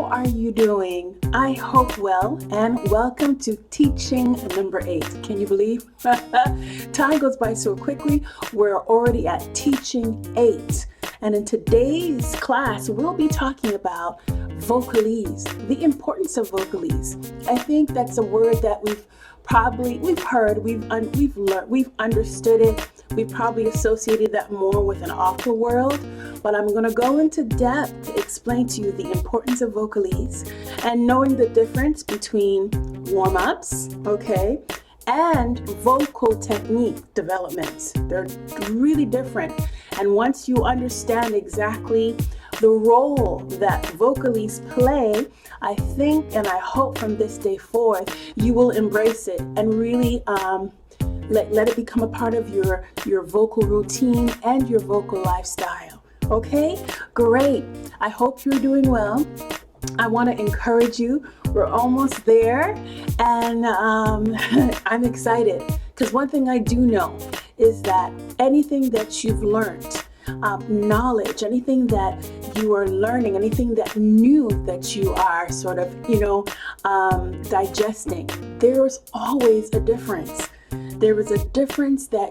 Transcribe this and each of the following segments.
are you doing? I hope well, and welcome to teaching number 8. Can you believe? Time goes by so quickly. We're already at teaching 8. And in today's class, we'll be talking about Vocalise, the importance of Vocalise. I think that's a word that we've heard, we've learned, we've understood it. We probably associated that more with an opera world, but I'm going to go into depth to explain to you the importance of Vocalise and knowing the difference between warm-ups, okay, and vocal technique developments. They're really different. And once you understand exactly the role that Vocalise play, I think and I hope from this day forth, you will embrace it and really let it become a part of your vocal routine and your vocal lifestyle. Okay, great. I hope you're doing well. I want to encourage you. We're almost there, and I'm excited because one thing I do know is that anything that you've learned, knowledge, anything that you are learning, anything that new that you are sort of, digesting, there's always a difference. There is a difference I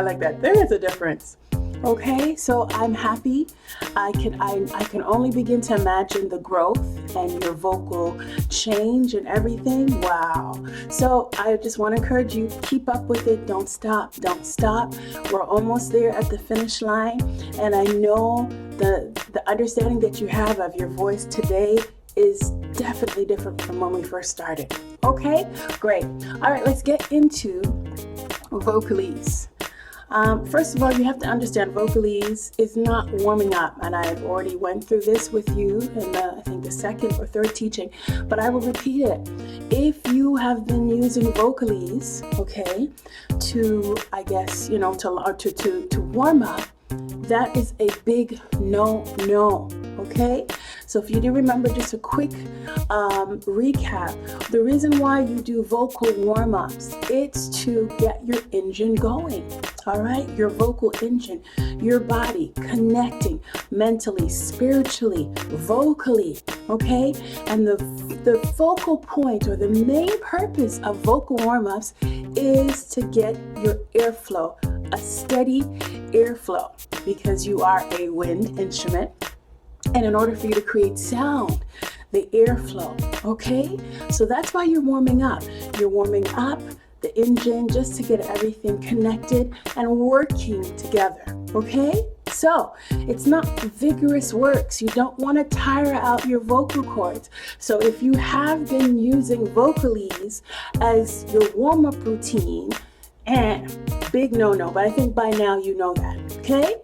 like that. There is a difference. Okay, so I'm happy. I can only begin to imagine the growth and your vocal change and everything. Wow. So I just want to encourage you, keep up with it. Don't stop. Don't stop. We're almost there at the finish line. And I know the understanding that you have of your voice today is definitely different from when we first started. Okay, great. All right, let's get into Vocalise. First of all, you have to understand Vocalise is not warming up, and I've already went through this with you in I think the second or third teaching, but I will repeat it. If you have been using Vocalise, okay, to warm up, that is a big no, okay? So if you do remember, just a quick recap. The reason why you do vocal warm-ups, it's to get your engine going, all right? Your vocal engine, your body connecting mentally, spiritually, vocally, okay? And the focal point or the main purpose of vocal warm-ups is to get your airflow, a steady airflow, because you are a wind instrument. And in order for you to create sound, the airflow, okay? So that's why you're warming up. You're warming up the engine just to get everything connected and working together, okay? So it's not vigorous works. You don't want to tire out your vocal cords. So if you have been using Vocalise as your warm-up routine, big no-no, but I think by now you know that, okay?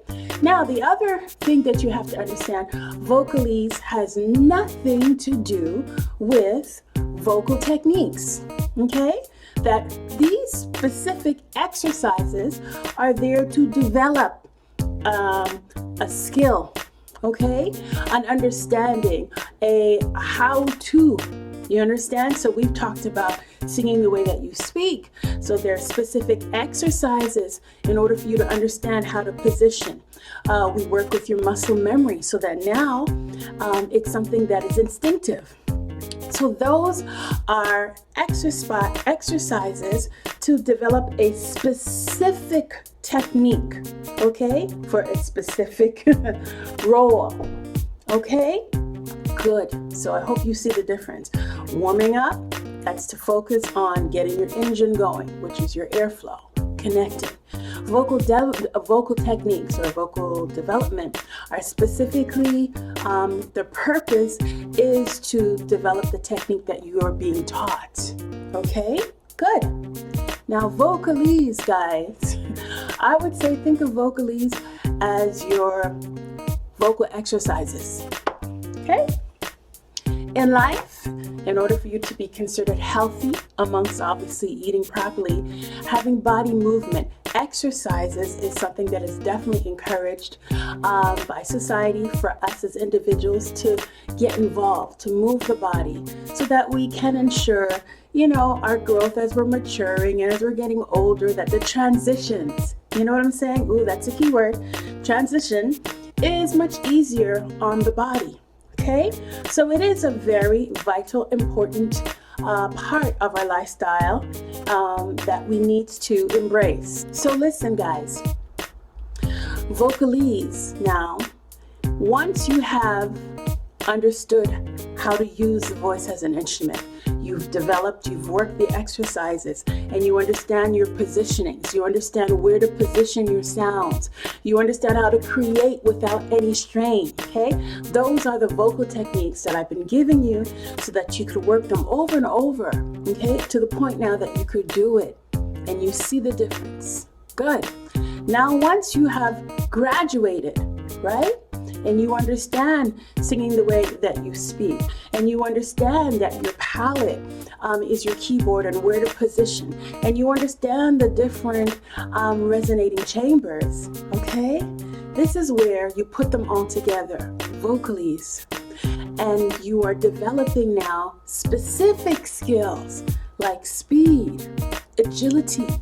Now, the other thing that you have to understand, Vocalise has nothing to do with vocal techniques, okay? That these specific exercises are there to develop a skill, okay? An understanding, a how-to. You understand? So we've talked about singing the way that you speak. So there are specific exercises in order for you to understand how to position. We work with your muscle memory so that now it's something that is instinctive. So those are exercises to develop a specific technique, okay? For a specific role, okay? Good. So I hope you see the difference. Warming up, that's to focus on getting your engine going, which is your airflow, connecting. Vocal techniques or vocal development are specifically, the purpose is to develop the technique that you are being taught. Okay, good. Now Vocalise, guys, I would say think of Vocalise as your vocal exercises. Okay? In life, in order for you to be considered healthy, amongst obviously eating properly, having body movement, exercises is something that is definitely encouraged by society for us as individuals to get involved, to move the body so that we can ensure, our growth as we're maturing and as we're getting older, that the transitions, you know what I'm saying? Ooh, that's a key word. Transition is much easier on the body. Okay, so it is a very vital, important part of our lifestyle that we need to embrace. So listen, guys, Vocalise now, once you have understood how to use the voice as an instrument, you've worked the exercises, and you understand your positionings, you understand where to position your sounds, you understand how to create without any strain, okay? Those are the vocal techniques that I've been giving you so that you could work them over and over, okay? To the point now that you could do it and you see the difference. Good. Now, once you have graduated, right? And you understand singing the way that you speak, and you understand that your palette is your keyboard and where to position, and you understand the different resonating chambers, okay? This is where you put them all together, Vocalise, and you are developing now specific skills like speed, agility,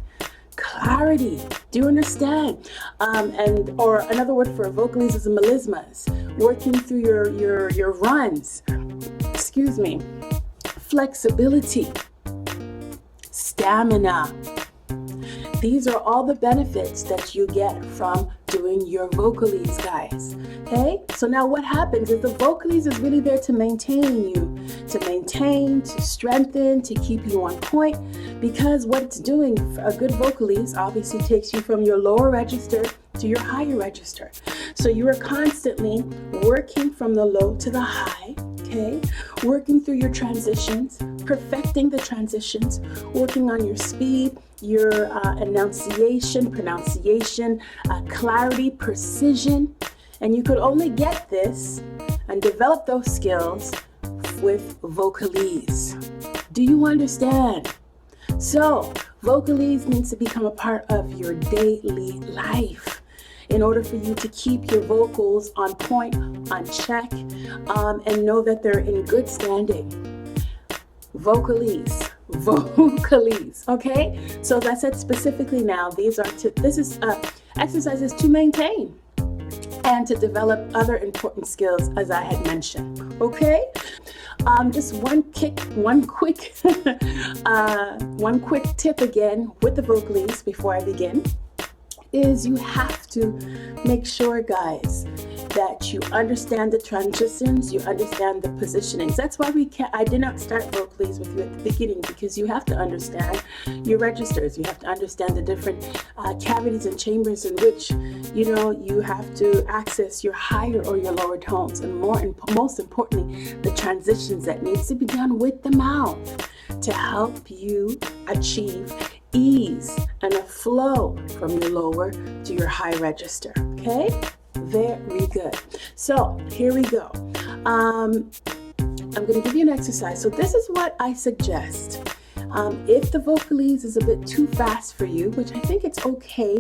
clarity. Do you understand? Or another word for Vocalise is melismas, working through your runs. Excuse me. Flexibility, stamina. These are all the benefits that you get from doing your Vocalise, guys. Okay? So now what happens is the Vocalise is really there to maintain you, to strengthen, to keep you on point, because what it's doing, a good Vocalise obviously takes you from your lower register to your higher register. So you are constantly working from the low to the high, okay? Working through your transitions, perfecting the transitions, working on your speed, your enunciation, pronunciation, clarity, precision. And you could only get this and develop those skills with Vocalise. Do you understand? So, Vocalise needs to become a part of your daily life in order for you to keep your vocals on point, on check, and know that they're in good standing. Vocalise, okay? So as I said specifically now, this is exercises to maintain and to develop other important skills, as I had mentioned, okay? Just one quick tip again with the Vocalise before I begin is you have to make sure, guys, that you understand the transitions, you understand the positionings. That's why I did not start Vocalise with you at the beginning, because you have to understand your registers. You have to understand the different cavities and chambers in which, you have to access your higher or your lower tones, and most importantly, the transitions that needs to be done with the mouth to help you achieve ease and a flow from your lower to your high register, okay? Very good. So here we go. I'm going to give you an exercise. So this is what I suggest. If the Vocalise is a bit too fast for you, which I think it's okay,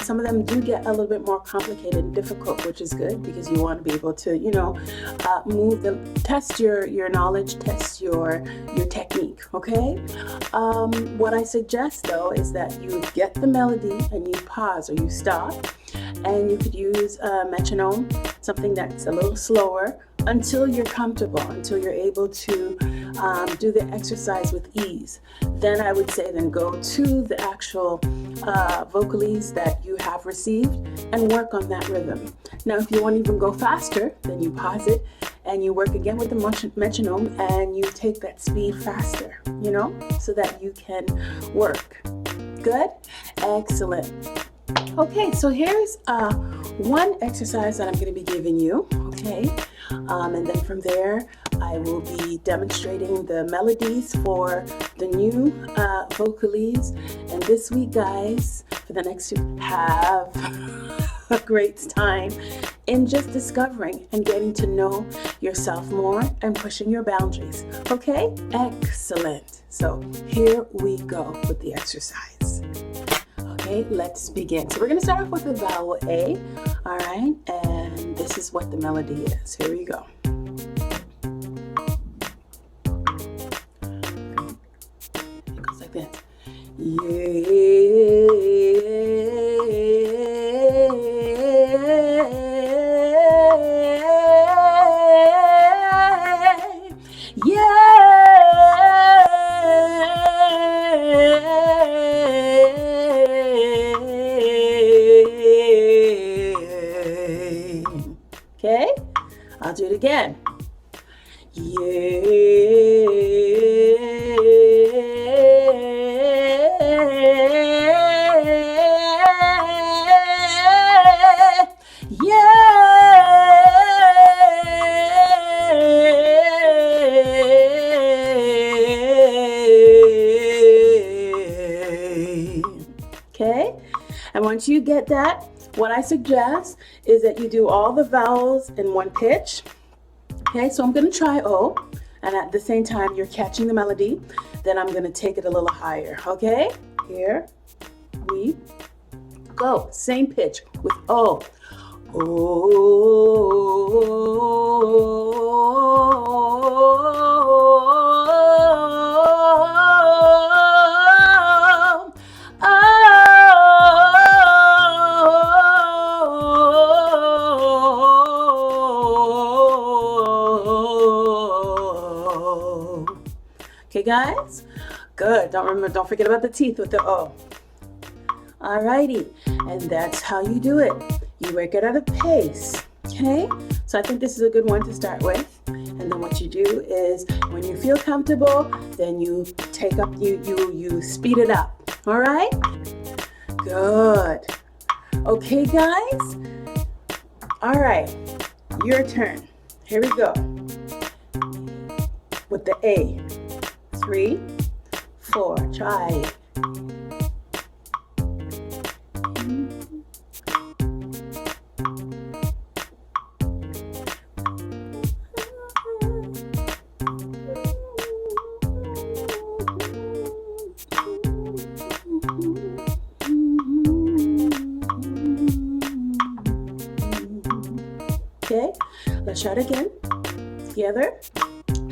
some of them do get a little bit more complicated and difficult, which is good because you want to be able to, test your knowledge, test your technique, okay? What I suggest though is that you get the melody and you pause or you stop, and you could use a metronome, something that's a little slower, until you're comfortable, until you're able to do the exercise with ease. Then I would say then go to the actual Vocalise that you have received and work on that rhythm. Now, if you want to even go faster, then you pause it and you work again with the metronome and you take that speed faster, so that you can work. Good? Excellent. Okay, so here's one exercise that I'm going to be giving you, okay? And then from there, I will be demonstrating the melodies for the new Vocalise. And this week, guys, for the next week, have a great time in just discovering and getting to know yourself more and pushing your boundaries. Okay? Excellent. So here we go with the exercise. Okay, let's begin. So we're going to start off with the vowel A, all right? And this is what the melody is. Here we go. It goes like this. Yeah. again. Okay, and once you get that, what I suggest is that you do all the vowels in one pitch. Okay, so I'm going to try O, and at the same time you're catching the melody. Then I'm going to take it a little higher. Okay, here we go. Same pitch with O. Okay, guys? Good. Don't forget about the teeth with the O. Alrighty, and that's how you do it. You work it at a pace. Okay? So I think this is a good one to start with. And then what you do is when you feel comfortable, then you take up you speed it up. Alright? Good. Okay, guys? Alright, your turn. Here we go. With the A. 3, 4, try it. Okay, let's try it again. Together.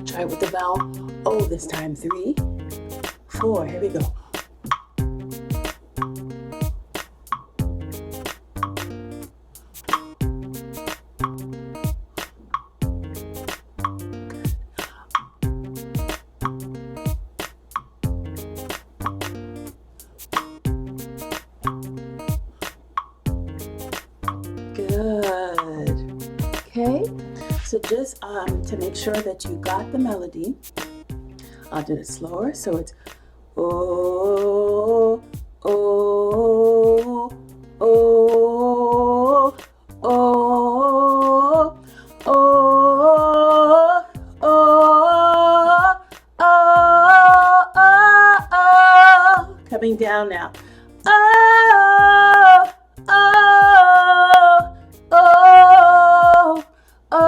Try it with the vowel O this time. 3, 4. Here we go. Good. Okay. So just to make sure that you got the melody, I'll do it slower. So it's oh, oh, oh, oh, oh, oh, oh, oh, oh. Coming down now. Oh, oh, oh, oh,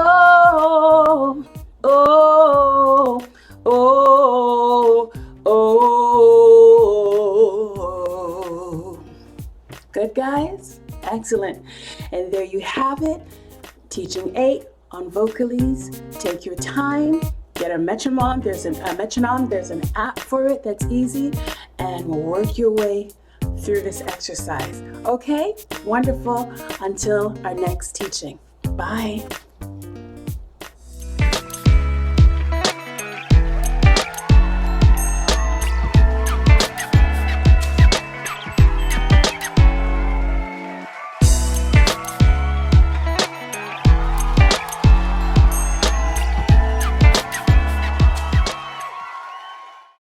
oh, oh, oh. Good, guys? Excellent. And there you have it. Teaching 8 on Vocalize. Take your time. Get a metronome. There's an app for it that's easy. And work your way through this exercise. Okay? Wonderful. Until our next teaching. Bye.